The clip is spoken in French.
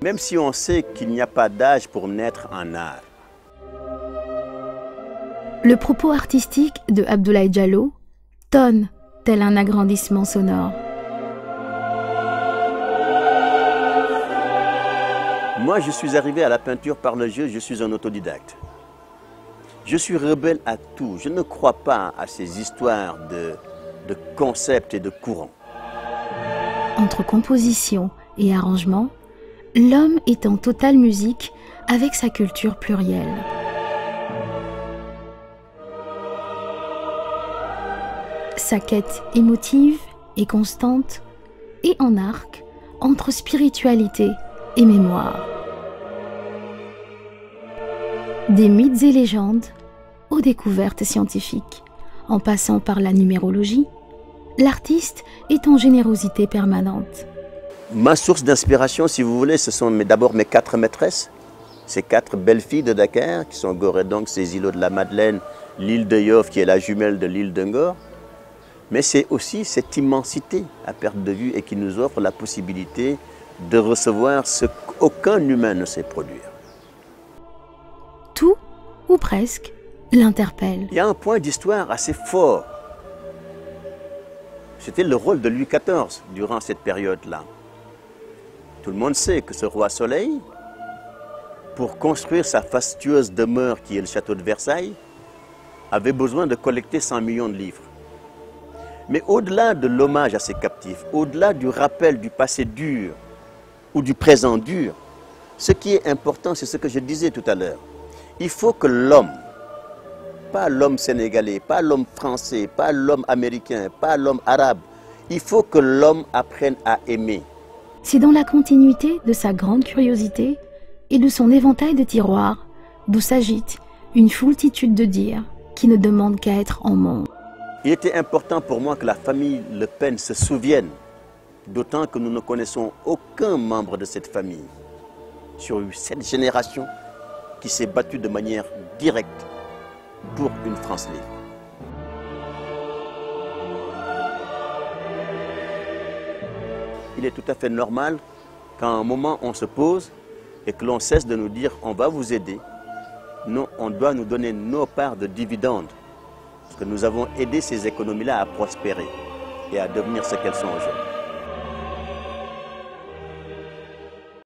Même si on sait qu'il n'y a pas d'âge pour naître en art. Le propos artistique de Abdoulaye Diallo tonne tel un agrandissement sonore. Moi, je suis arrivé à la peinture par le jeu, je suis un autodidacte. Je suis rebelle à tout. Je ne crois pas à ces histoires de concepts et de courants. Entre composition et arrangement, l'homme est en totale musique avec sa culture plurielle. Sa quête émotive et constante et en arc entre spiritualité et mémoire. Des mythes et légendes aux découvertes scientifiques, en passant par la numérologie, l'artiste est en générosité permanente. Ma source d'inspiration, si vous voulez, ce sont d'abord mes 4 maîtresses, ces 4 belles filles de Dakar, qui sont Gorédonk, ces îlots de la Madeleine, l'île de Yoff, qui est la jumelle de l'île de Ngor. Mais c'est aussi cette immensité à perte de vue et qui nous offre la possibilité de recevoir ce qu'aucun humain ne sait produire. Tout, ou presque, l'interpelle. Il y a un point d'histoire assez fort. C'était le rôle de Louis XIV durant cette période-là. Tout le monde sait que ce roi Soleil, pour construire sa fastueuse demeure qui est le château de Versailles, avait besoin de collecter 100 millions de livres. Mais au-delà de l'hommage à ses captifs, au-delà du rappel du passé dur ou du présent dur, ce qui est important, c'est ce que je disais tout à l'heure. Il faut que l'homme, pas l'homme sénégalais, pas l'homme français, pas l'homme américain, pas l'homme arabe, il faut que l'homme apprenne à aimer. C'est dans la continuité de sa grande curiosité et de son éventail de tiroirs, d'où s'agite une foultitude de dires qui ne demandent qu'à être en monde. Il était important pour moi que la famille Le Pen se souvienne, d'autant que nous ne connaissons aucun membre de cette famille sur cette génération qui s'est battue de manière directe pour une France libre. Il est tout à fait normal qu'à un moment on se pose et que l'on cesse de nous dire on va vous aider. Non, on doit nous donner nos parts de dividendes. Parce que nous avons aidé ces économies-là à prospérer et à devenir ce qu'elles sont aujourd'hui.